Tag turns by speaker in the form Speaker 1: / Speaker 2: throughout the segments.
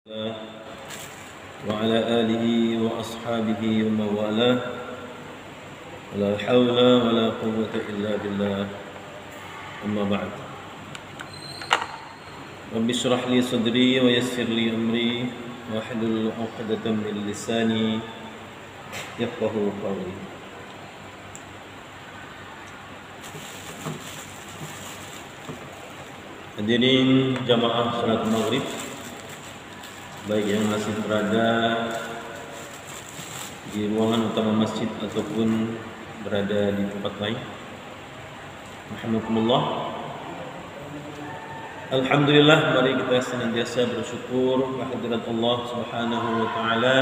Speaker 1: وعلى آله وأصحابه ومن والاه ولا حول ولا قوة إلا بالله أما بعد رب اشرح لي صدري ويسر لي أمري واحلل عقدة من لساني يفقهوا قولي. Hadirin jamaah salat maghrib, baik yang masih berada di ruangan utama masjid ataupun berada di tempat lain, rahimakumullah. Alhamdulillah, mari kita senantiasa bersyukur kehadirat Allah Subhanahu wa taala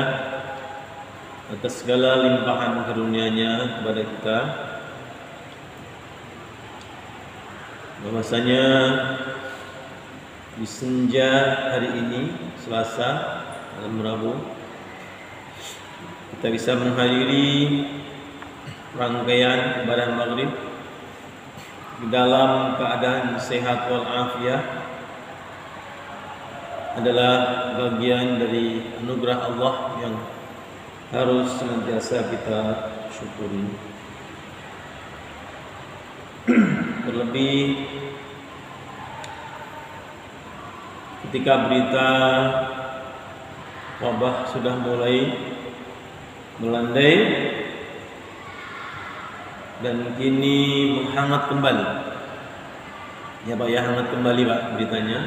Speaker 1: atas segala limpahan karunia-Nya kepada kita, bahwasanya di senja hari ini, Selasa malam Rabu, kita bisa menghadiri rangkaian ibadah maghrib di dalam keadaan sehat walafiat adalah bagian dari anugerah Allah yang harus senantiasa kita syukuri. Terlebih ketika berita wabah sudah mulai melandai dan kini menghangat kembali. Ya Pak, ya, hangat kembali Pak beritanya.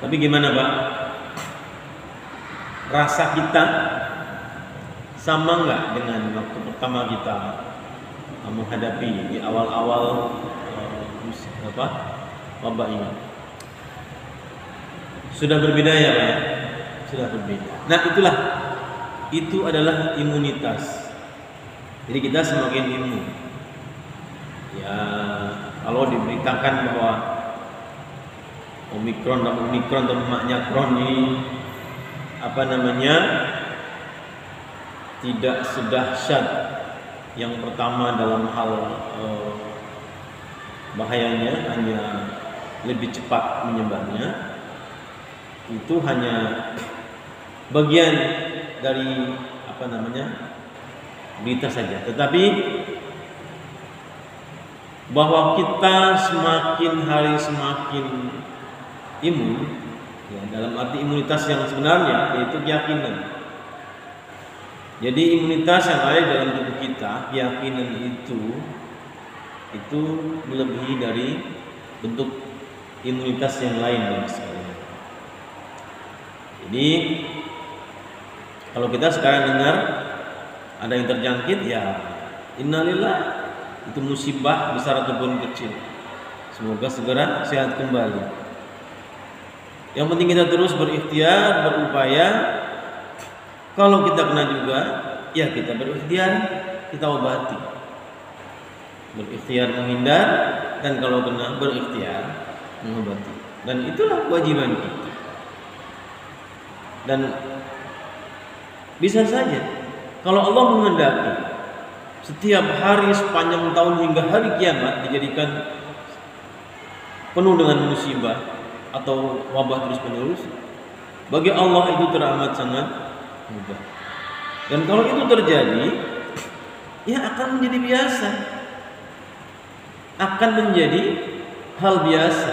Speaker 1: Tapi gimana Pak? Rasa kita sama nggak dengan waktu pertama kita menghadapi di awal-awal wabah ini? Sudah berbeda ya Pak? Sudah berbeda. Nah itu adalah imunitas. Jadi kita semakin imun. Ya, kalau diberitakan bahwa Omikron atau Maknyakron ini tidak sedahsyat yang pertama dalam hal bahayanya, hanya lebih cepat menyebarnya. Itu hanya bagian dari berita saja. Tetapi bahwa kita semakin hari semakin imun, ya, dalam arti imunitas yang sebenarnya yaitu keyakinan. Jadi imunitas yang ada dalam tubuh kita, keyakinan itu melebihi dari bentuk imunitas yang lain dari sekalian. Jadi kalau kita sekarang dengar ada yang terjangkit, ya innalillah, itu musibah besar ataupun kecil, semoga segera sehat kembali. Yang penting kita terus berikhtiar, berupaya. Kalau kita kena juga, ya kita berikhtiar, kita obati. Berikhtiar menghindar, dan kalau kena berikhtiar mengobati. Dan itulah kewajiban kita. Dan bisa saja kalau Allah menghendaki setiap hari sepanjang tahun hingga hari kiamat dijadikan penuh dengan musibah atau wabah terus menerus, bagi Allah itu teramat sangat mudah. Dan kalau itu terjadi, ya akan menjadi biasa, akan menjadi hal biasa.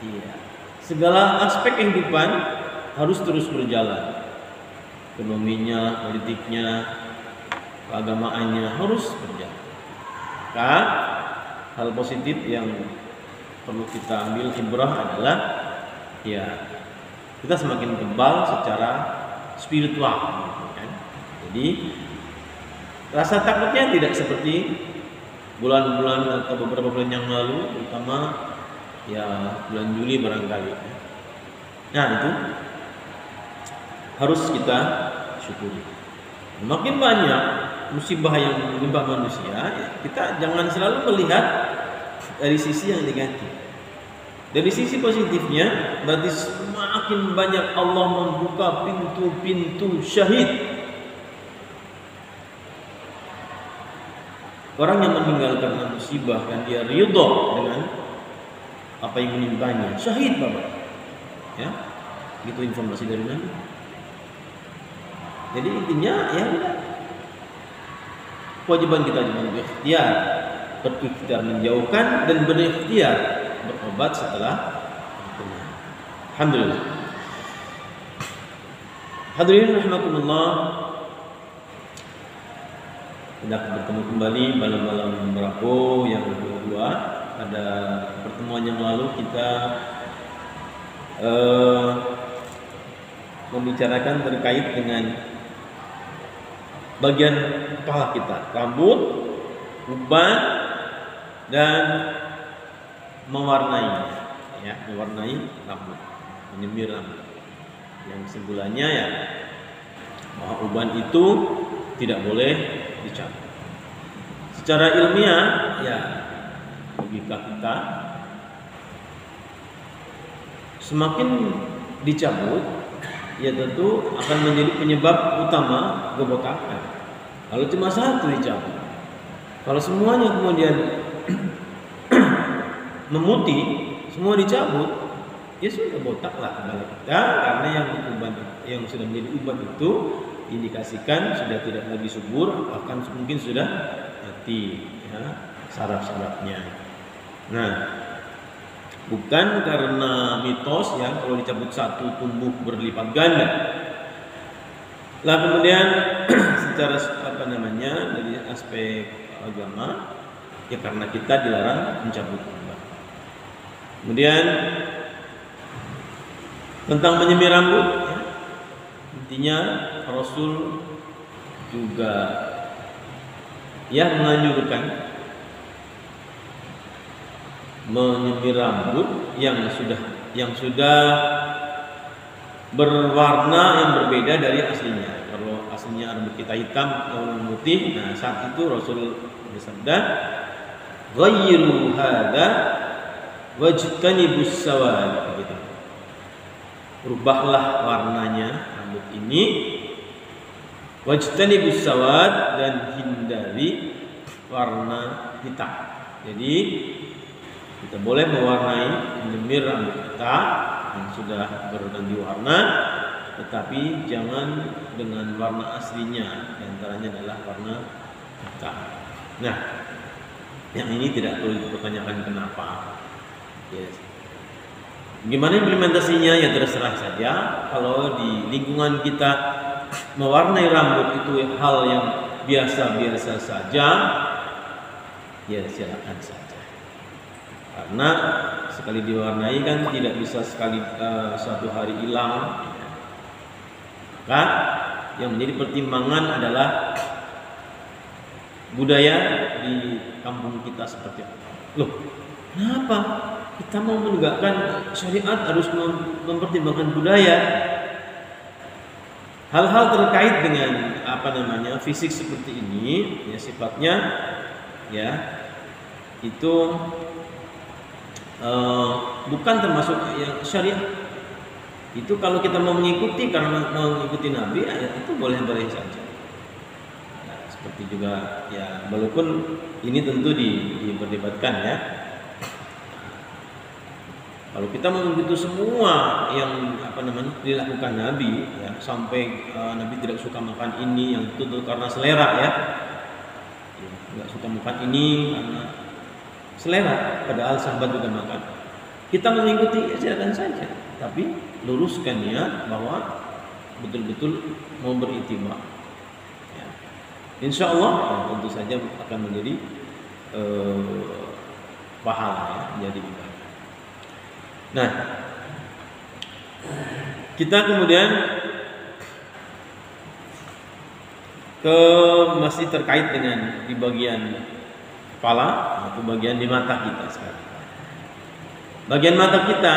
Speaker 1: Iya, segala aspek kehidupan harus terus berjalan. Ekonominya, politiknya, keagamaannya harus berjalan. Maka hal positif yang perlu kita ambil ibrah adalah, ya, kita semakin kebal secara spiritual, kan? Jadi rasa takutnya tidak seperti bulan-bulan atau beberapa bulan yang lalu, terutama ya bulan Juli barangkali. Nah itu harus kita syukuri. Makin banyak musibah yang menimpa manusia, ya, kita jangan selalu melihat dari sisi yang negatif. Dari sisi positifnya, berarti semakin banyak Allah membuka pintu-pintu syahid. Orang yang meninggal karena musibah dan dia ridha dengan apa yang menimpanya, syahid Bapak. Ya. Gitu informasi dari Nabi. Jadi intinya ya kewajiban kita cuma berikhtiar menjauhkan dan berikhtiar berobat setelah waktunya. Alhamdulillah. Hadirin rahimakumullah, kita bertemu kembali malam-malam Rabu yang kedua. Pada pertemuan yang lalu kita membicarakan terkait dengan bagian kepala kita, rambut, uban, dan mewarnai rambut, menyemir rambut. Yang kesimpulannya ya bahwa uban itu tidak boleh dicabut. Secara ilmiah ya logika kita, semakin dicabut ya tentu akan menjadi penyebab utama kebotakan. Kalau cuma satu dicabut, kalau semuanya kemudian memutih, semua dicabut, ya sudah botaklah kepala kita, karena yang sudah menjadi uban itu indikasikan sudah tidak lagi subur, bahkan mungkin sudah mati ya saraf-sarafnya. Nah, bukan karena mitos ya kalau dicabut satu tumbuh berlipat ganda. Lah kemudian secara dari aspek agama ya karena kita dilarang mencabut uban. Kemudian tentang menyemir rambut ya, intinya Rasul juga ya menganjurkan menyemir rambut yang sudah berwarna yang berbeda dari aslinya. Kalau aslinya rambut kita hitam atau putih, nah saat itu Rasul bersabda, "Ghayyiru hadza wajtanibus sawad." Begitu. Rubahlah warnanya rambut ini, wajtanibus sawad, dan hindari warna hitam. Jadi kita boleh mewarnai, menyemir rambut kita yang sudah berganti warna, tetapi jangan dengan warna aslinya, diantaranya adalah warna hitam. Nah, yang ini tidak perlu dipertanyakan kenapa. Yes. Gimana implementasinya ya terserah saja. Kalau di lingkungan kita mewarnai rambut itu hal yang biasa-biasa saja, ya silakan saja. Karena sekali diwarnai kan tidak bisa suatu hari hilang. Maka yang menjadi pertimbangan adalah budaya di kampung kita seperti apa. Loh, kenapa kita mau menegakkan syariat harus mempertimbangkan budaya? Hal-hal terkait dengan fisik seperti ini ya sifatnya ya itu bukan termasuk yang syariat. Itu kalau kita mau mengikuti karena mengikuti Nabi, itu boleh-boleh saja. Nah, seperti juga ya walaupun ini tentu diperdebatkan ya. Kalau kita mengikuti semua yang dilakukan Nabi ya, sampai Nabi tidak suka makan ini yang itu karena selera ya. Enggak suka makan ini karena selera, padahal sahabat juga makan. Kita mengikuti silakan saja, tapi luruskan niat bahwa betul-betul mau beriktibar. Ya. Insya Allah tentu saja akan menjadi pahala ya, menjadi ibadah. Nah, kita kemudian masih terkait dengan di bagian kepala atau bagian di mata kita sekarang. Bagian mata kita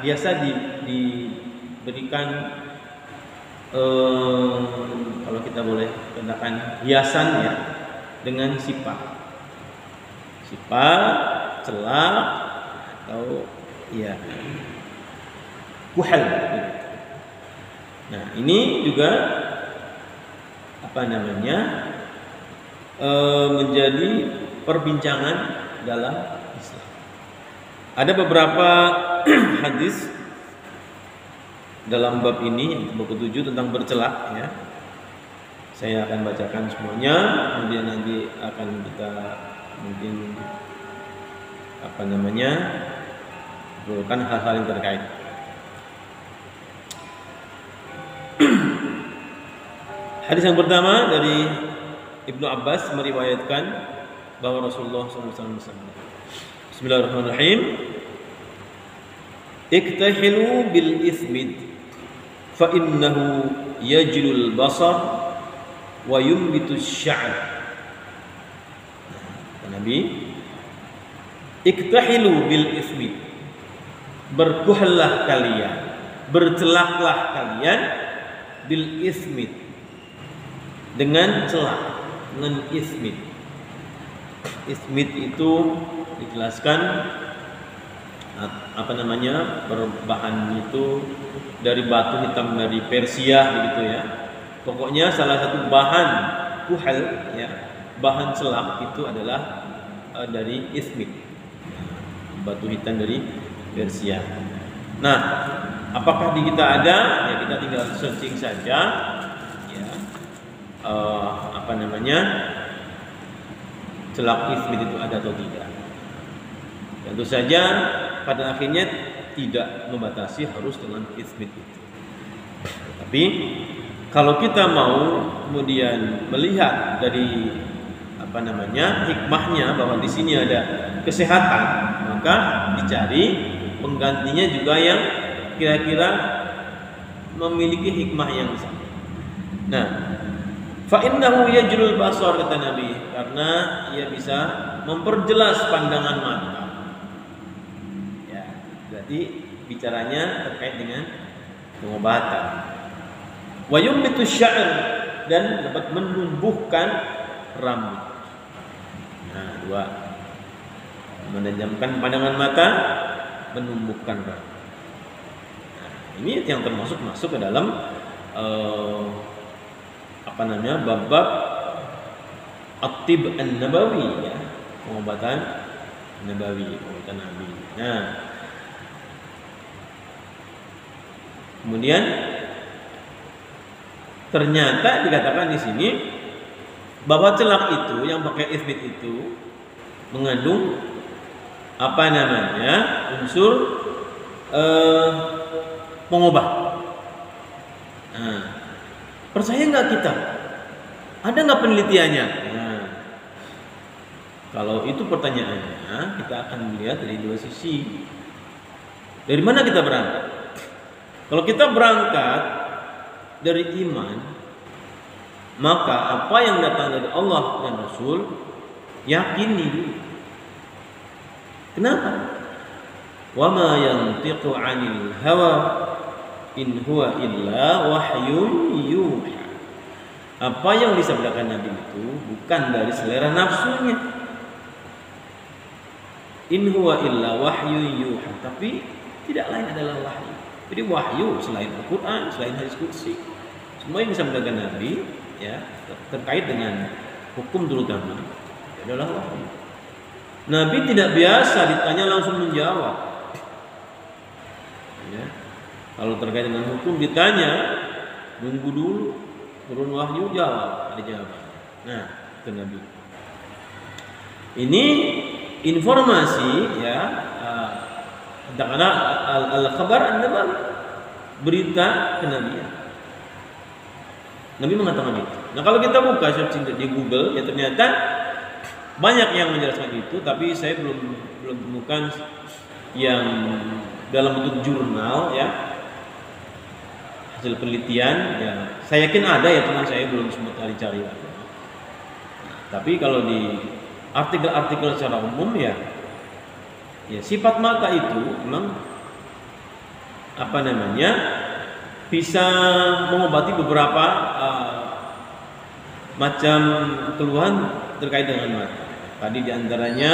Speaker 1: biasa diberikan kalau kita boleh katakan hiasan ya dengan sipal, celak atau ya kuhel. Nah ini juga menjadi perbincangan dalam Islam. Ada beberapa hadis dalam bab ini, bab ke-7 tentang bercelak ya. Saya akan bacakan semuanya, kemudian nanti akan kita mungkin bukan hal-hal yang terkait. Hadis yang pertama dari Ibnu Abbas meriwayatkan bahwa Rasulullah SAW bersabda, Bismillahirrahmanirrahim, iktahilu bil ismid fa innahu yajlul basar wa yumbitu sya'ar. Nabi, iktahilu bil ismid, berkuhallah kalian, bercelaklah kalian bil ismid, dengan celak, dengan ismid. Ismid itu dijelaskan berbahan itu dari batu hitam dari Persia begitu ya. Pokoknya salah satu bahan kuhal ya, bahan celak itu adalah dari ismid, batu hitam dari Persia. Nah, apakah di kita ada? Ya kita tinggal searching saja ya. Celak ismid itu ada atau tidak. Tentu saja pada akhirnya tidak membatasi harus dengan ismid itu. Tapi kalau kita mau kemudian melihat dari hikmahnya bahwa di sini ada kesehatan, maka dicari penggantinya juga yang kira-kira memiliki hikmah yang sama. Nah, fa innahu yajlul basar, kata Nabi, karena ia bisa memperjelas pandangan mata. Ya, berarti bicaranya terkait dengan pengobatan. Wa yumbitu sya'ar, dan dapat menumbuhkan rambut. Nah, dua, menajamkan pandangan mata, menumbuhkan rambut. Nah, ini yang termasuk ke dalam bab at-tib an-nabawi ya, pengobatan nabawi, pengobatan Nabi. Nah, kemudian ternyata dikatakan di sini bahwa celak itu yang pakai ismid itu mengandung unsur pengobat. Nah, percaya nggak kita? Ada nggak penelitiannya? Nah, kalau itu pertanyaannya, kita akan melihat dari dua sisi. Dari mana kita berangkat? Kalau kita berangkat dari iman, maka apa yang datang dari Allah dan Rasul yakini dulu. Kenapa? Wa ma yantiqu 'anil hawa in huwa illa wahyun yuha. Apa yang disabdakan Nabi itu bukan dari selera nafsunya. In huwa illa wahyun yuha, tapi tidak lain adalah wahyu. Jadi wahyu selain Al-Qur'an, selain hadis qudsi, semua yang disabdakan Nabi ya terkait dengan hukum terutama adalah wahyu. Nabi tidak biasa ditanya langsung menjawab. Ya. Kalau terkait dengan hukum ditanya, nunggu dulu turun wahyu, jawab, ada jawaban. Nah, itu Nabi. Ini informasi ya, katakanlah al-khabar an-nabawi, berita kenabian. Nabi mengatakan itu. Nah, kalau kita buka searching di Google, ya ternyata banyak yang menjelaskan itu, tapi saya belum temukan yang dalam bentuk jurnal ya, hasil penelitian ya. Saya yakin ada ya, cuma saya belum sempat cari-cari. Nah, tapi kalau di artikel-artikel secara umum ya sifat mata itu memang bisa mengobati beberapa macam keluhan terkait dengan mata. Tadi diantaranya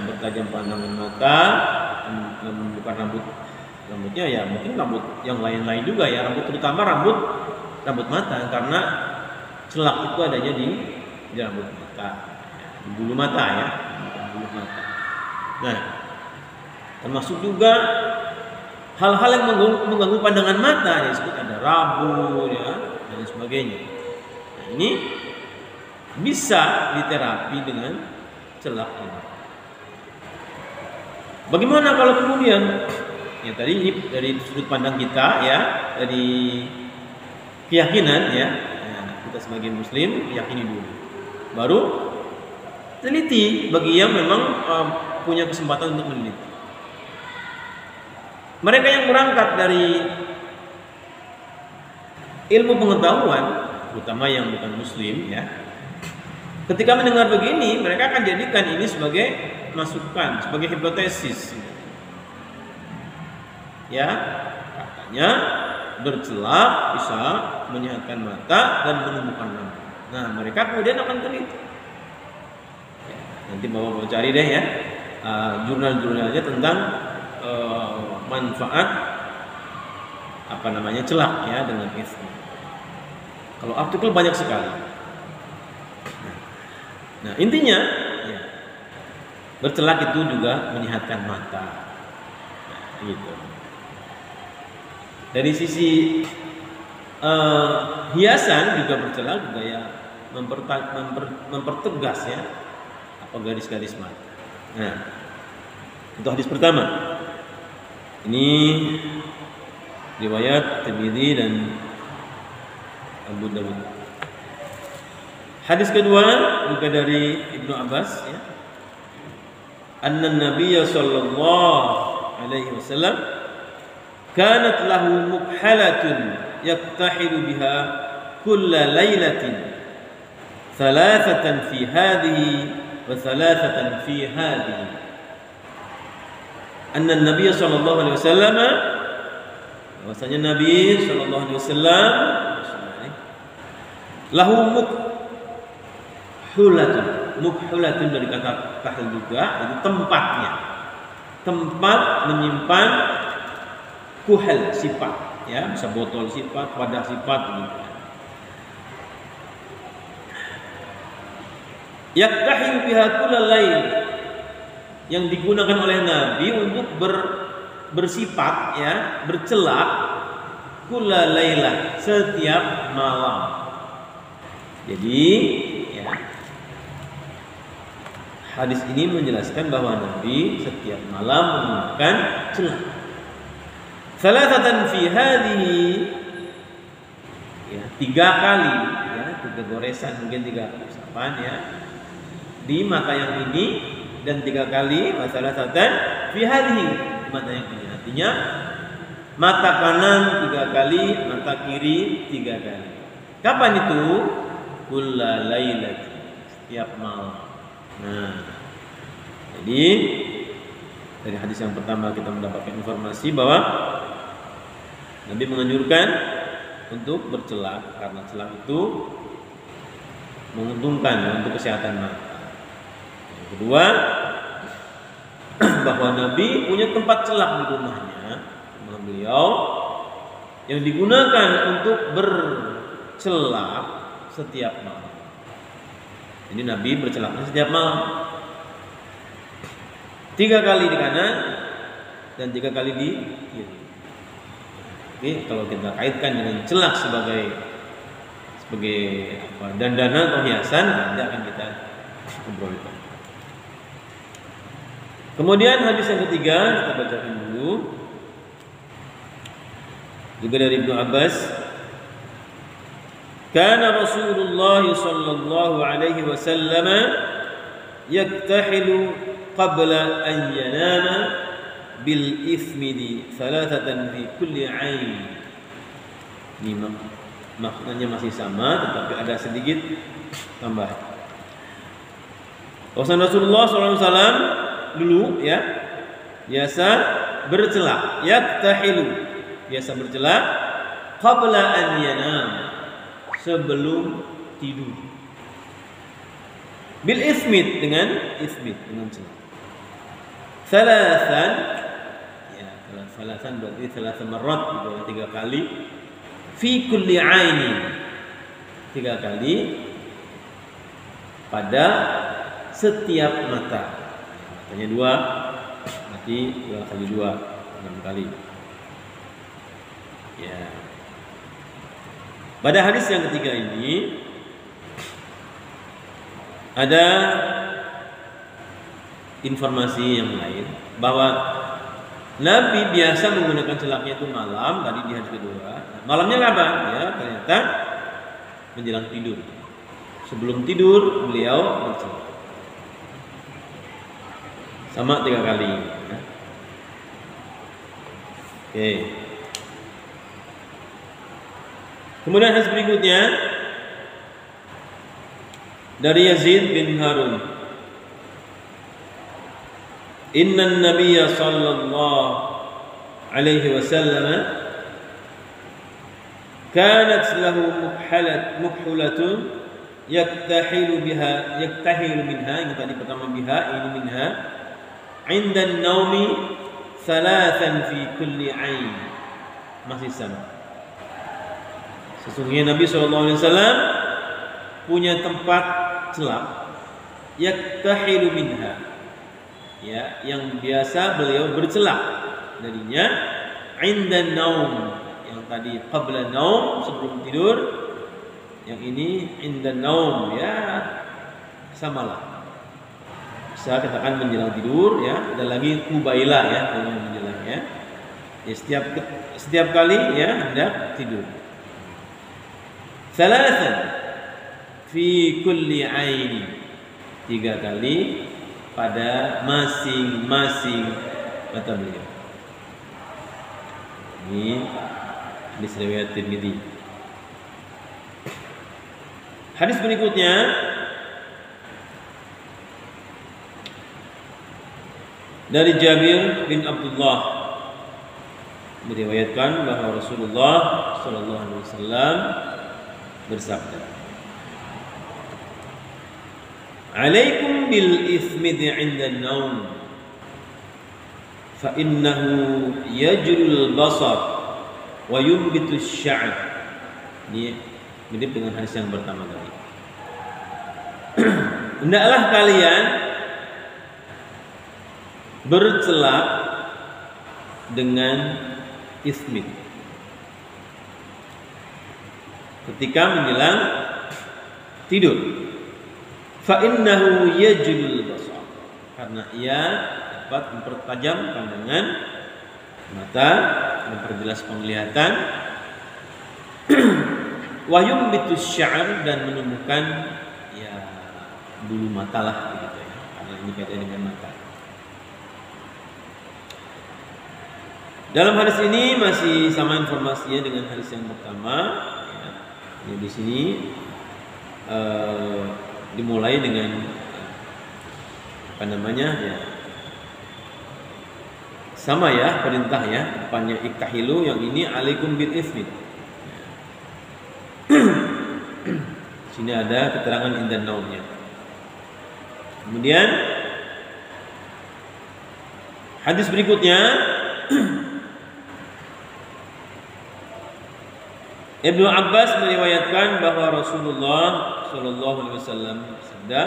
Speaker 1: mempertajam pandangan mata, membuka rambutnya ya, mungkin rambut yang lain-lain juga ya, terutama rambut mata, karena celak itu adanya di rambut mata, di bulu mata ya, bulu mata. Nah, termasuk juga hal-hal yang mengganggu pandangan mata, disebut ada rabu, ya, dan sebagainya. Nah, ini bisa diterapi dengan celak ini. Bagaimana kalau kemudian, ya tadi ini dari sudut pandang kita, ya, dari keyakinan, ya, kita sebagai muslim yakini dulu, baru teliti bagi yang memang punya kesempatan untuk meneliti. Mereka yang berangkat dari ilmu pengetahuan, terutama yang bukan muslim, ya, ketika mendengar begini, mereka akan jadikan ini sebagai masukan, sebagai hipotesis. Ya, katanya bercelak bisa menyehatkan mata dan menumbuhkan lambung. Nah, mereka kemudian akan teliti. Ya, nanti bapak cari deh, ya, jurnal-jurnalnya tentang manfaat celak, ya, dengan ismi. Kalau artikel banyak sekali. Nah, intinya, ya, bercelak itu juga menyehatkan mata. Nah, gitu. Dari sisi hiasan juga bercelak juga, ya, mempertegas, ya, apa garis-garis mata. Nah, itu hadis pertama. Ini riwayat Tirmidzi dan Abu Dawud. Hadis kedua juga dari Ibnu Abbas, ya. Anna Nabiyya sallallahu alaihi wasallam kanat lahu mukhalatun yaktahilu biha kulla lailatin thalathatan fi hadhihi wa thalathatan fi hadhihi. Anna Nabiy sallallahu alaihi wasallam, bahwasanya Nabi sallallahu alaihi wasallam lahu mukhulatun dari kata kahil juga, itu tempatnya, tempat menyimpan kuhel, sifat, ya, bisa botol sifat, wadah sifat, gitu. Yaktahilu biha kullal lail, yang digunakan oleh Nabi untuk bersifat, ya, bercelak kulla lailah, setiap malam. Jadi, ya, hadis ini menjelaskan bahwa Nabi setiap malam menggunakan celak. Salasatan fi hadhihi, ya, 3 kali, ya, 3 goresan, mungkin 3 usapan, ya, di mata yang ini, dan 3 kali masalah satan fi hadhihi, mata yang ini. Artinya mata kanan 3 kali, mata kiri 3 kali. Kapan itu? Kulla lailati, setiap malam. Nah, jadi dari hadis yang pertama kita mendapatkan informasi bahwa Nabi menganjurkan untuk bercelak karena celak itu menguntungkan untuk kesehatan mata. Yang kedua, bahwa Nabi punya tempat celak di rumah beliau yang digunakan untuk bercelak setiap malam. Jadi Nabi bercelaknya setiap malam, 3 kali di kanan dan 3 kali di kiri. Jadi kalau kita kaitkan dengan celak sebagai dandanan atau hiasan, nanti akan kita obrolkan. Kemudian hadis yang ketiga kita bacakan dulu, juga dari Ibnu Abbas. Kana Rasulullah sallallahu alaihi wasallam yaktahilu qabla an yanama bil ithmidi thalathatan fi kulli ain. Ini maknanya masih sama, tetapi ada sedikit tambahan. Rasulullah sallallahu alaihi wasallam dulu, ya, biasa bercelak, yaktahilu, biasa bercelak qabla an yanam, sebelum tidur, bil ismid, dengan ismid, dengan celak. Thalathan, ya, thalathan berarti thalathan marrat, 3 kali, fi kulli aini, 3 kali pada setiap mata. Matanya 2, berarti 2 kali 2, 6 kali. Ya. Pada hadis yang ketiga ini ada informasi yang lain bahwa Nabi biasa menggunakan celaknya itu malam, tadi di hadis kedua. Malamnya apa? Ya, ternyata menjelang tidur. Sebelum tidur beliau bercelak. Sama 3 kali. Ya. Oke. Kemudian hadis berikutnya dari Yazid bin Harun. Inna Nabiyya sallallahu alaihi wasallam kanat lahu mukhulatun yaktahilu minha, yang tadi pertama biha, ini minha, 'inda an-naumi thalathan fi kulli 'ain. Masih sama. Sesungguhnya Nabi SAW punya tempat celak, yaktahilu minha, ya, yang biasa beliau bercelak darinya, 'inda an-naum, yang tadi qabla naum, sebelum tidur, yang ini 'inda naum, ya samalah. Bisa katakan menjelang tidur, ya. Ada lagi kubailah, ya, yang menjelang, ya. Ya, setiap kali, ya, hendak tidur. Thalathan fi kulli 'aini, 3 kali pada masing-masing mata beliau. Ini hadis riwayat Tirmidzi. Hadis berikutnya dari Jabir bin Abdullah, diriwayatkan bahwa Rasulullah sallallahu alaihi wasallam bersabda, "Alaikum bil ithmid 'inda an-naum, fa innahu yajlul basar wa yumbitu asy-sya'r." Ini mirip dengan hadis yang pertama tadi. Hendaklah kalian bercelak dengan ismid ketika menjelang tidur. Fa innahu yajlul basar, karena ia dapat mempertajam pandangan mata, memperjelas penglihatan, wa yumbitus sya'r, dan menumbuhkan, ya, bulu mata lah, begitu, ya, karena ini kaitannya dengan mata. Dalam hadis ini masih sama informasinya dengan hadis yang pertama, ya. Ya, di sini dimulai dengan apa namanya, ya, sama, ya, perintah, ya, depannya iktahilu, yang ini alaikum bil ithmid. Sini ada keterangan indan naumnya. Kemudian hadis berikutnya Ibnu Abbas meriwayatkan bahwa Rasulullah sallallahu alaihi wasallam bersabda,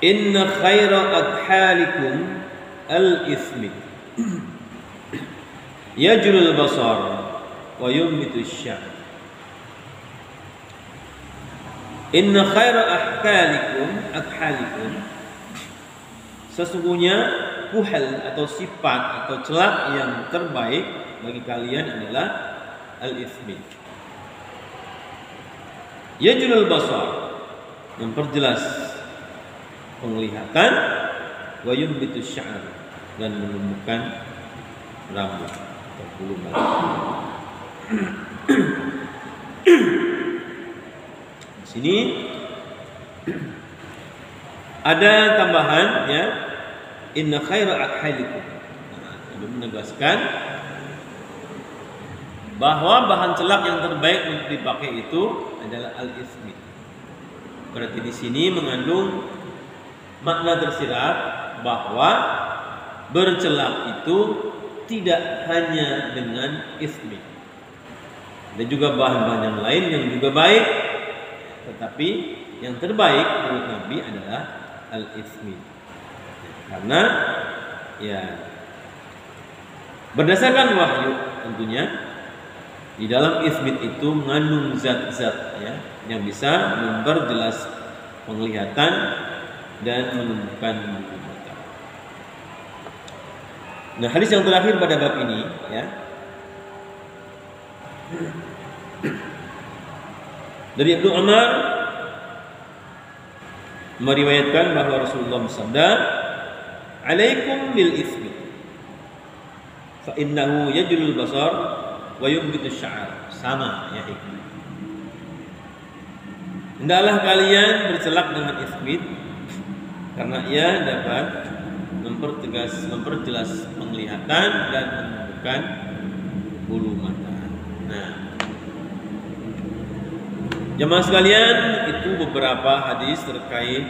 Speaker 1: "Inna khaira adhalikum al-ithmid yajlul basar wa yumbitu asy-sya'r." Inna khaira adhalikum, sesungguhnya kuhal atau sifat atau celak yang terbaik bagi kalian adalah al-ithmid. Yajlul basar, memperjelas penglihatan, wa yumbitu asy-sya'r, dan menumbuhkan rambut atau bulu mata. Di sini ada tambahan, ya, inna khaira adhalikum. Nabi menegaskan bahwa bahan celak yang terbaik untuk dipakai itu adalah al-ithmid. Berarti di sini mengandung makna tersirat bahwa bercelak itu tidak hanya dengan ithmid. Ada juga bahan-bahan yang lain yang juga baik, tetapi yang terbaik menurut Nabi adalah al-ithmid. Karena, ya, Berdasarkan wahyu tentunya di dalam ismit itu mengandung zat-zat ya yang bisa memperjelas penglihatan dan menumbuhkan bulu mata. Nah, hadis yang terakhir pada bab ini ya dari Ibnu Umar meriwayatkan bahwa Rasulullah bersabda, "Alaikum bil ismi, fa innahu yajlul basar wa yumbitu sya'ar." Sama ya hikmah. Hendaklah kalian bercelak dengan ismit karena ia dapat memperjelas penglihatan dan menumbuhkan bulu mata. Nah, jemaah sekalian, itu beberapa hadis terkait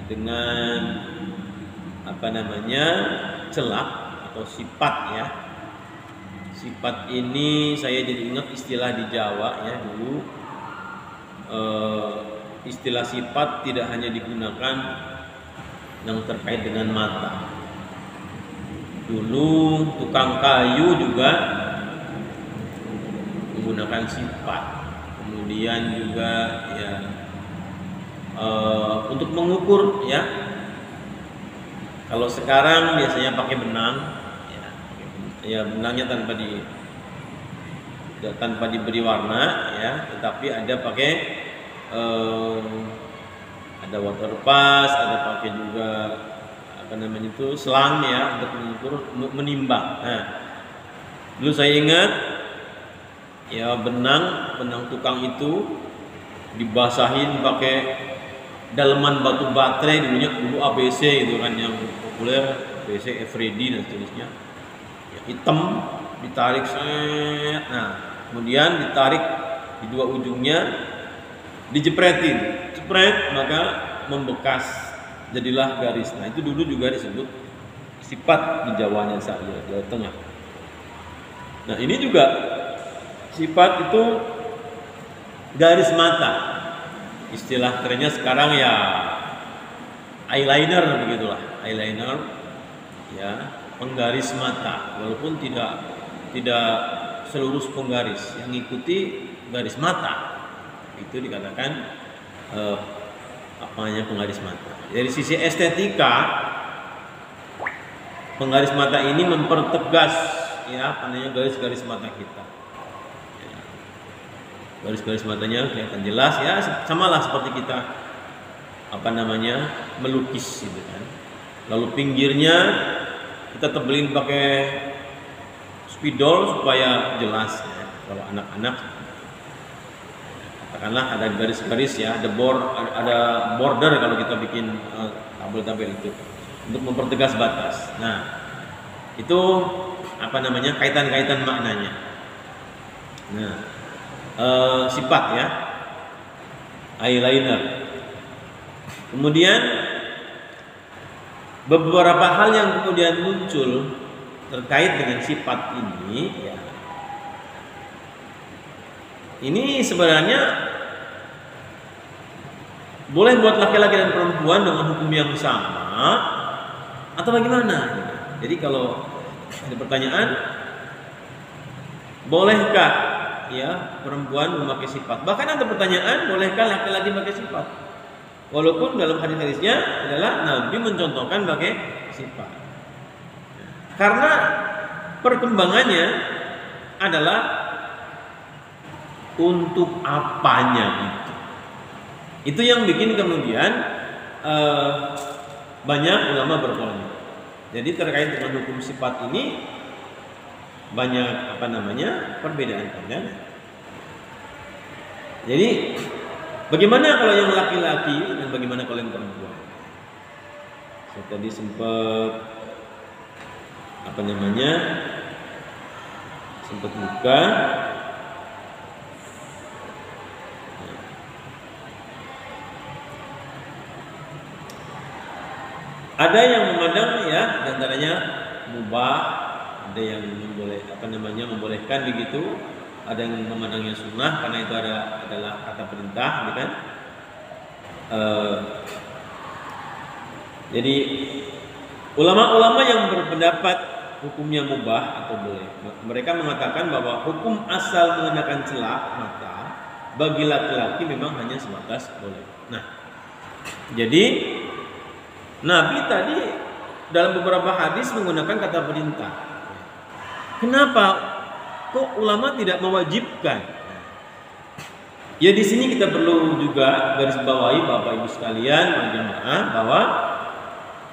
Speaker 1: dengan celak atau sifat ya. Sifat ini saya jadi ingat istilah di Jawa ya dulu. Istilah sifat tidak hanya digunakan yang terkait dengan mata. Dulu tukang kayu juga menggunakan sifat. Kemudian juga ya untuk mengukur ya. Kalau sekarang biasanya pakai benang ya benangnya tanpa diberi warna ya, tetapi ada pakai ada water pass, ada pakai juga selang ya untuk mengukur, untuk menimbang. Nah, dulu saya ingat ya benang tukang itu dibasahin pakai daleman batu baterai dulu ABC itu kan yang populer, ABC, Eveready dan seterusnya. Ya, hitam ditarik set. Nah, kemudian ditarik di dua ujungnya dijepretin, jepret maka membekas jadilah garis. Nah, itu dulu juga disebut sifat di Jawanya saya, Jawa Tengah. Nah, ini juga sifat itu garis mata. Istilah kerennya sekarang ya eyeliner begitulah, eyeliner ya, penggaris mata. Walaupun tidak selurus penggaris, yang mengikuti garis mata itu dikatakan penggaris mata. Dari sisi estetika, penggaris mata ini mempertegas ya garis-garis mata kita. Garis-garis matanya kelihatan jelas ya, samalah seperti kita melukis gitu kan. Lalu pinggirnya kita tebelin pakai spidol supaya jelas ya. Kalau anak-anak katakanlah ada garis-garis ya, ada border kalau kita bikin tabel-tabel itu untuk mempertegas batas. Nah, itu kaitan-kaitan maknanya. Nah, sifat ya, eyeliner. Kemudian beberapa hal yang kemudian muncul terkait dengan sifat ini ya, ini sebenarnya boleh buat laki-laki dan perempuan dengan hukum yang sama atau bagaimana? Jadi kalau ada pertanyaan, bolehkah ya perempuan memakai sifat? Bahkan ada pertanyaan, bolehkah laki-laki memakai sifat? Walaupun dalam hadis-hadisnya adalah Nabi mencontohkan pakai sifat. Karena perkembangannya adalah untuk apanya itu. Itu yang bikin kemudian banyak ulama berpolemik. Jadi terkait dengan hukum sifat ini banyak perbedaan pandangan. Jadi bagaimana kalau yang laki-laki dan bagaimana kalau yang perempuan? Saya tadi sempat sempat buka. Ada yang memandang ya diantaranya mubah, ada yang membolehkan begitu, ada yang memandangnya sunnah karena itu adalah kata perintah, gitu kan? Jadi ulama-ulama yang berpendapat hukumnya mubah atau boleh. Mereka mengatakan bahwa hukum asal mengenakan celak mata bagi laki-laki memang hanya sebatas boleh. Nah, jadi Nabi tadi dalam beberapa hadis menggunakan kata perintah. Kenapa kok ulama tidak mewajibkan? Ya di sini kita perlu juga garis bawahi Bapak Ibu sekalian berjamaah bahwa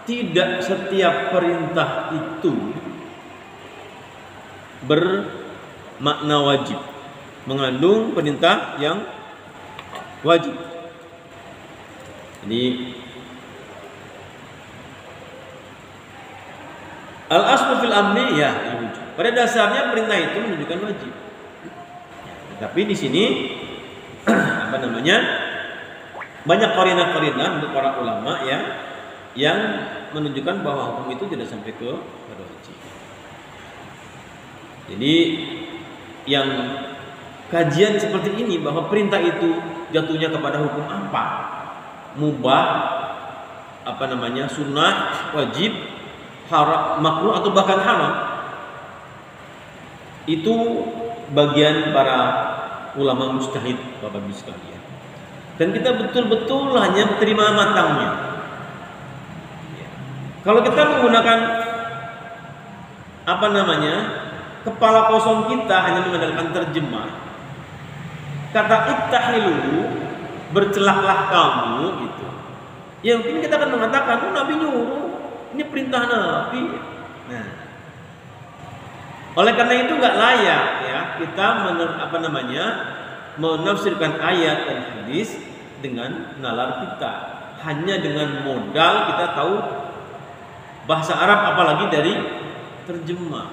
Speaker 1: tidak setiap perintah itu bermakna wajib, mengandung perintah yang wajib. Jadi al-aslu fil amri ya wujud. Pada dasarnya perintah itu menunjukkan wajib. Tapi di sini banyak qarinah-qarinah untuk para ulama ya yang menunjukkan bahwa hukum itu tidak sampai ke wajib. Jadi yang kajian seperti ini bahwa perintah itu jatuhnya kepada hukum apa? Mubah, sunnah, wajib, haram, makruh atau bahkan haram. Itu bagian para ulama mujtahid Bapak Ibu sekalian. Dan kita betul-betul hanya terima matangnya. Kalau kita menggunakan kepala kosong kita hanya mengandalkan terjemah, kata iktahilu, bercelaklah kamu gitu. Ya mungkin kita akan mengatakan, Nabi nyuruh, ini perintah Nabi. Nah, oleh karena itu nggak layak ya kita menafsirkan ayat dan hadis dengan nalar kita, hanya dengan modal kita tahu bahasa Arab apalagi dari terjemah.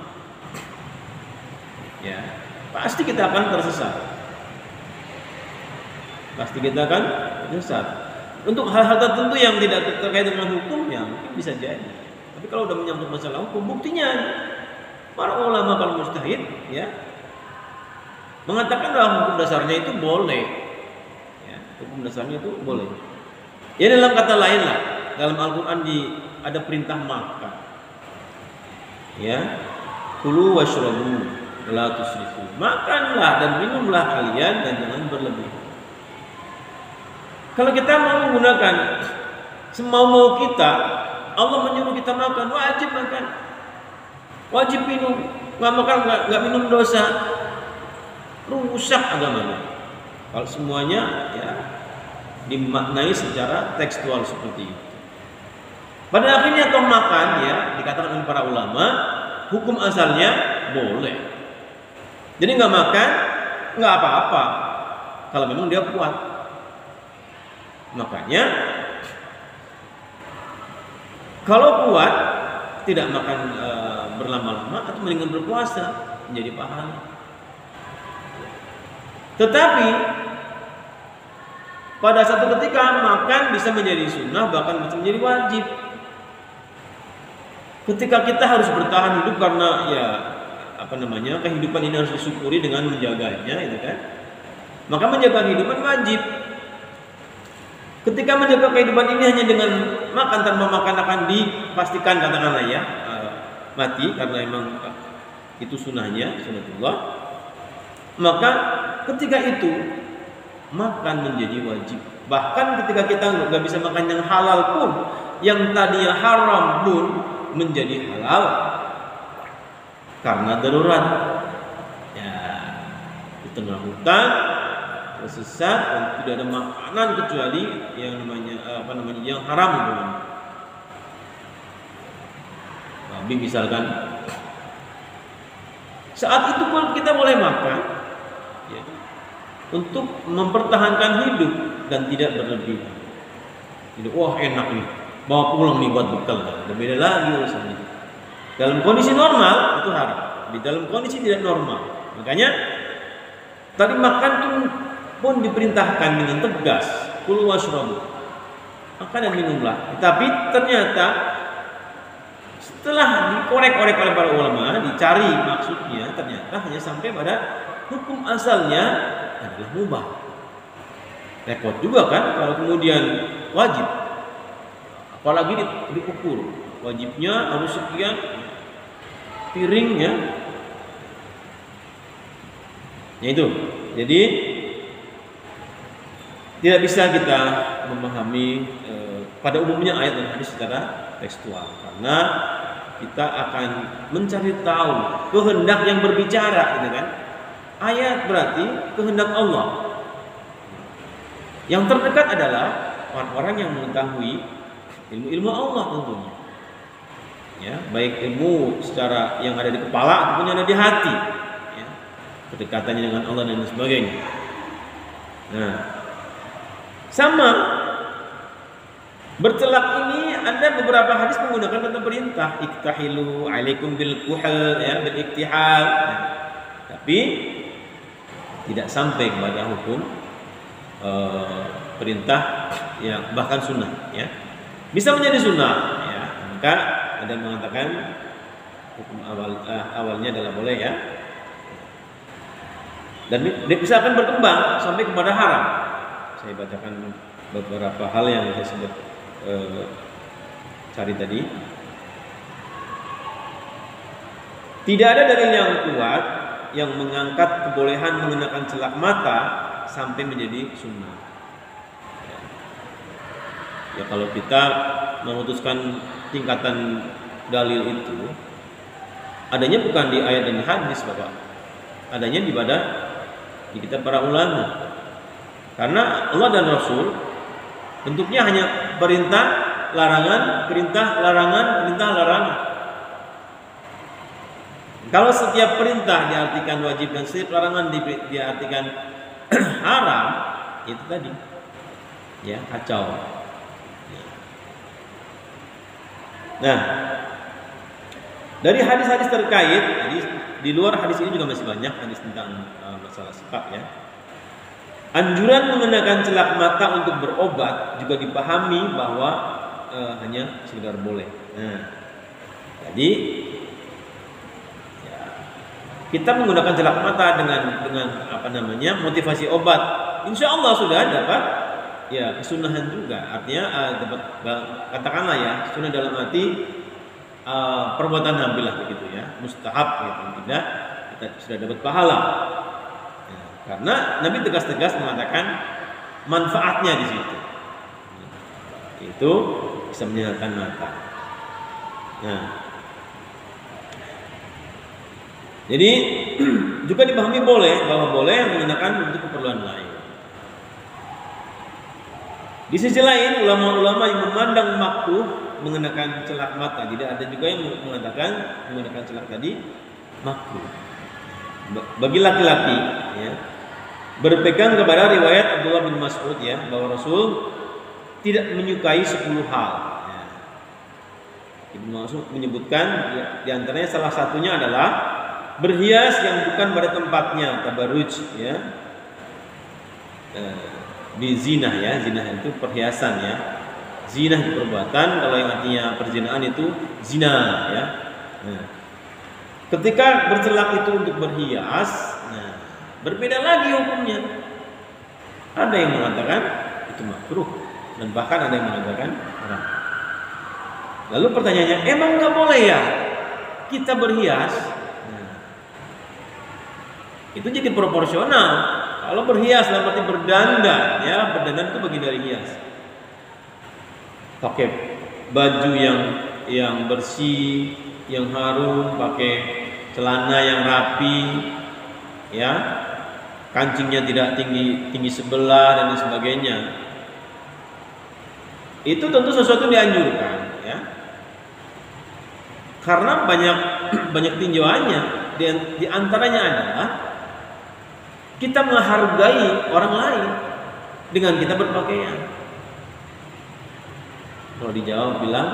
Speaker 1: Ya, pasti kita akan tersesat. Untuk hal-hal tertentu yang tidak terkait dengan hukum ya mungkin bisa jadi. Tapi kalau udah menyangkut masalah hukum, buktinya para ulama kalau mujtahid ya mengatakan bahwa hukum dasarnya itu boleh. Ya, hukum dasarnya itu boleh. Ya dalam kata lain lah, dalam Al-Qur'an ada perintah makan. Ya, kulu washrabu la tusrifu. Makanlah dan minumlah kalian dan jangan berlebihan. Kalau kita mau menggunakan semau-mau kita, Allah menyuruh kita makan, wajib makan, wajib minum. Nggak makan, nggak minum dosa, rusak agamanya. Kalau semuanya ya dimaknai secara tekstual seperti itu. Pada akhirnya toh makan ya dikatakan oleh para ulama hukum asalnya boleh. Jadi nggak makan nggak apa-apa kalau memang dia kuat. Makanya kalau kuat tidak makan berlama-lama atau mendingan berpuasa menjadi pahala. Tetapi pada satu ketika makan bisa menjadi sunnah bahkan bisa menjadi wajib. Ketika kita harus bertahan hidup karena ya kehidupan ini harus disyukuri dengan menjaganya, itu kan. Maka menjaga kehidupan wajib. Ketika menjaga kehidupan ini hanya dengan makan tanpa makan akan dipastikan katakanlah ya mati karena memang itu sunnahnya, sunnatullah. Maka ketika itu makan menjadi wajib. Bahkan ketika kita nggak bisa makan yang halal pun, yang tadinya haram pun menjadi halal karena darurat. Ya, di tengah hutan tersesat dan tidak ada makanan kecuali yang yang haram babi misalkan. Saat itu pun kita boleh makan ya, untuk mempertahankan hidup dan tidak berlebihan. Jadi wah enak nih, bawa pulang nih buat bekal. Berbeda lagi urusannya. Dalam kondisi normal itu haram. Di dalam kondisi tidak normal, makanya tadi makan pun diperintahkan dengan tegas, kulu washrabu, makan dan minumlah. Tapi ternyata setelah dikorek-korek oleh para ulama, dicari maksudnya, ternyata hanya sampai pada hukum asalnya adalah mubah. Repot juga kan kalau kemudian wajib, apalagi diukur wajibnya harus sekian. piringnya. Ya itu. Jadi tidak bisa kita memahami pada umumnya ayat dan hadis secara tekstual, karena kita akan mencari tahu kehendak yang berbicara, gitu kan? Ayat berarti kehendak Allah. Yang terdekat adalah orang-orang yang mengetahui ilmu-ilmu Allah tentunya. Ya, baik ilmu secara yang ada di kepala ataupun yang ada di hati, ya, kedekatannya dengan Allah dan sebagainya. Nah, sama bercelak ini ada beberapa hadis menggunakan kata perintah, iktahilu alaikum bil kuhal, ya, bil iktihal. Nah, tapi tidak sampai kepada hukum perintah yang bahkan sunnah, ya. Bisa menjadi sunnah, ya. Maka ada yang mengatakan hukum awalnya adalah boleh, ya. Dan dia bisa akan berkembang sampai kepada haram. Saya bacakan beberapa hal yang saya sebut cari tadi. Tidak ada dalil yang kuat yang mengangkat kebolehan mengenakan celak mata sampai menjadi sunnah. Ya, kalau kita memutuskan tingkatan dalil itu, adanya bukan di ayat dan hadis, Bapak. Adanya di kitab para ulama. Karena Allah dan Rasul bentuknya hanya perintah, larangan, perintah, larangan, perintah, larangan. Kalau setiap perintah diartikan wajib dan setiap larangan diartikan haram, itu tadi, ya, kacau. Nah, dari hadis-hadis terkait, jadi di luar hadis ini juga masih banyak hadis tentang masalah sifat, ya. Anjuran mengenakan celak mata untuk berobat juga dipahami bahwa hanya sekedar boleh. Nah, jadi ya, kita menggunakan celak mata dengan apa namanya, motivasi obat, insya Allah sudah dapat, ya, kesunahan juga. Artinya dapat, katakanlah, ya, sunnah dalam arti perbuatan nabi lah begitu, ya, mustahab gitu, tidak kita sudah dapat pahala. Karena Nabi tegas-tegas mengatakan manfaatnya di situ. Itu bisa menyenangkan mata. Nah, jadi juga dipahami bahwa boleh menggunakan untuk keperluan lain. Di sisi lain, ulama-ulama yang memandang makruh mengenakan celak mata, tidak ada juga yang mengatakan menggunakan celak tadi makruh. Bagi laki-laki, ya, berpegang kepada riwayat Abdullah bin Mas'ud, ya, bahwa Rasul tidak menyukai 10 hal. Ya. Ibnu Mas'ud menyebutkan, ya, diantaranya salah satunya adalah berhias yang bukan pada tempatnya, tabarruj, ya, bizina, ya, zina itu perhiasan, ya, zina itu perbuatan, kalau yang artinya perzinahan itu zina, ya. Nah, ketika bercelak itu untuk berhias, nah, berbeda lagi hukumnya. Ada yang mengatakan itu makruh dan bahkan ada yang mengatakan haram. Lalu pertanyaannya, emang nggak boleh, ya, kita berhias? Nah, itu jadi proporsional. Kalau berhias dalam arti berdandan, ya, berdandan itu bagian dari hias. Pakai baju yang bersih, yang harum, pakai celana yang rapi, ya, kancingnya tidak tinggi sebelah dan sebagainya. Itu tentu sesuatu dianjurkan, ya, karena banyak tinjauannya. Di antaranya adalah kita menghargai orang lain dengan kita berpakaian. Kalau di Jawa bilang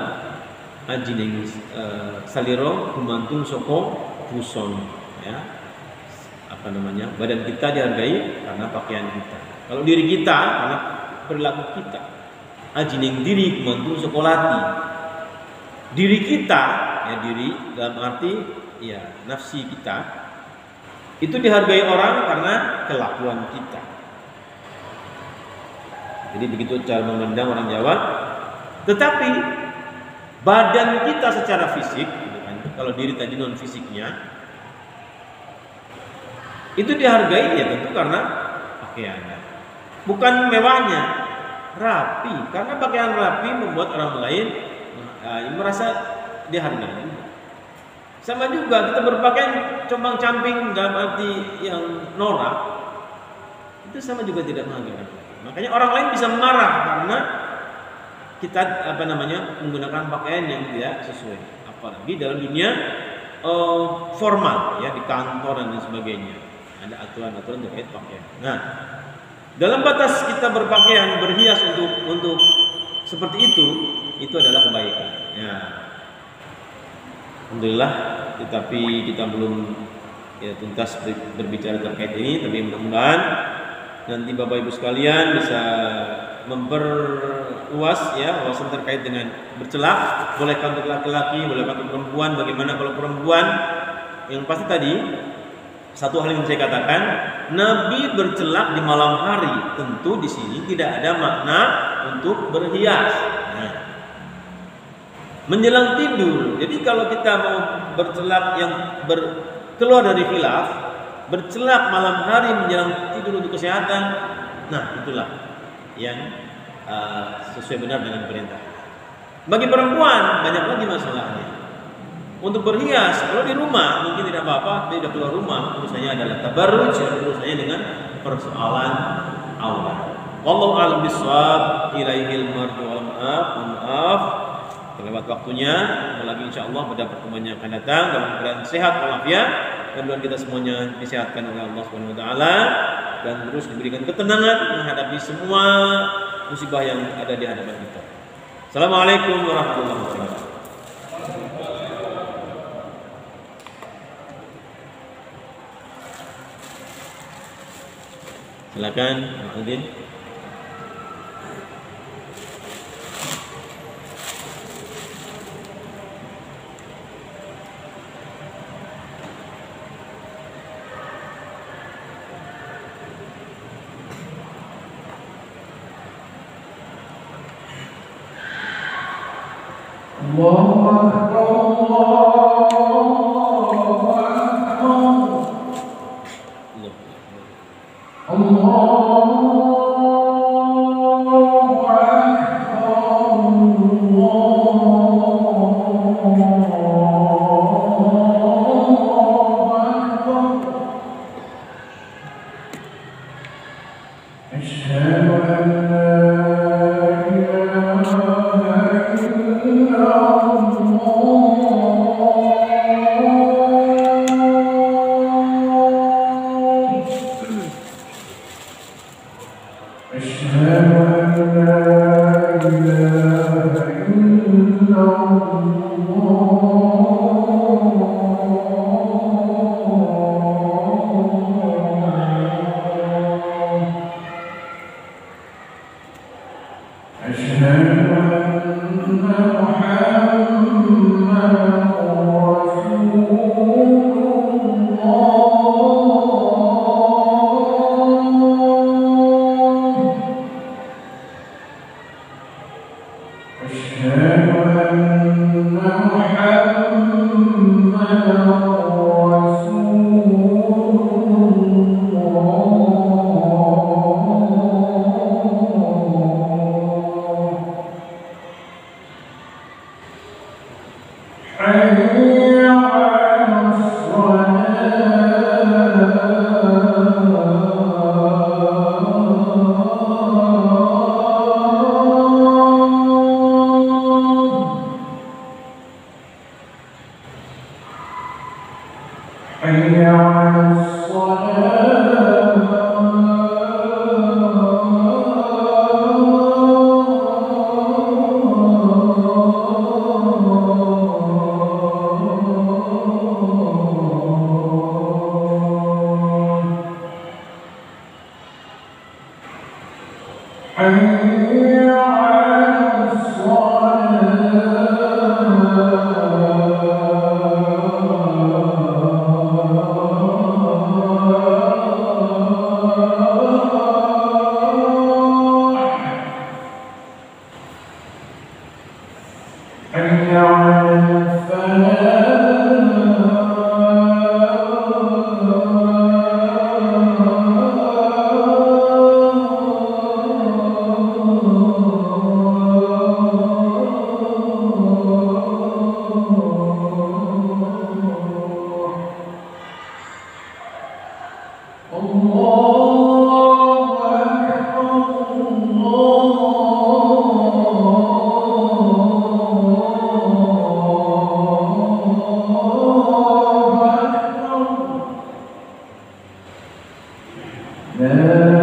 Speaker 1: aji neng saliro gumantung soko buson, ya, apa namanya, badan kita dihargai karena pakaian kita. Kalau diri kita karena perilaku kita. Ajining diri kumantu sekolati. Diri kita, ya, diri dalam arti, ya, nafsi kita itu dihargai orang karena kelakuan kita. Jadi begitu cara memandang orang Jawa. Tetapi badan kita secara fisik, gitu kan, kalau diri tadi non fisiknya, itu dihargai ya tentu karena pakaiannya, bukan mewahnya, rapi. Karena pakaian rapi membuat orang lain merasa dihargai. Sama juga kita berpakaian compang-camping dalam arti yang norak, itu sama juga tidak menghargai. Makanya orang lain bisa marah karena kita menggunakan pakaian yang tidak sesuai, apalagi dalam dunia formal ya, di kantor dan lain sebagainya ada aturan-aturan terkait pakaian. Nah, dalam batas kita berpakaian berhias untuk seperti itu adalah kebaikan ya. Alhamdulillah, tetapi kita belum ya tuntas berbicara terkait ini, tapi mudah-mudahan nanti Bapak Ibu sekalian bisa memperluas ya wawasan terkait dengan bercelak, bolehkah untuk laki-laki, bolehkah untuk perempuan, bagaimana kalau perempuan. Yang pasti tadi satu hal yang saya katakan, Nabi bercelak di malam hari, tentu di sini tidak ada makna untuk berhias. Nah, menjelang tidur. Jadi kalau kita mau bercelak yang keluar dari khilaf, bercelak malam hari menjelang tidur untuk kesehatan, nah itulah yang sesuai benar dengan perintah. Bagi perempuan banyak lagi masalahnya. Untuk berhias, kalau di rumah mungkin tidak apa-apa, tidak keluar rumah urusannya adalah tabarruj, urusannya dengan persoalan aurat. Wallahu a'lam bishawab. Ilaihil marju wal maaf. Terlewat waktunya, apalagi insyaallah pada pertemuan yang akan datang dalam keadaan sehat walafiat. Mudah-mudahan kita semuanya disehatkan oleh Allah Subhanahu wa taala dan terus diberikan ketenangan menghadapi semua musibah yang ada di hadapan kita. Assalamualaikum warahmatullahi wabarakatuh. Silakan, Adin.
Speaker 2: حي على الفلاح. لا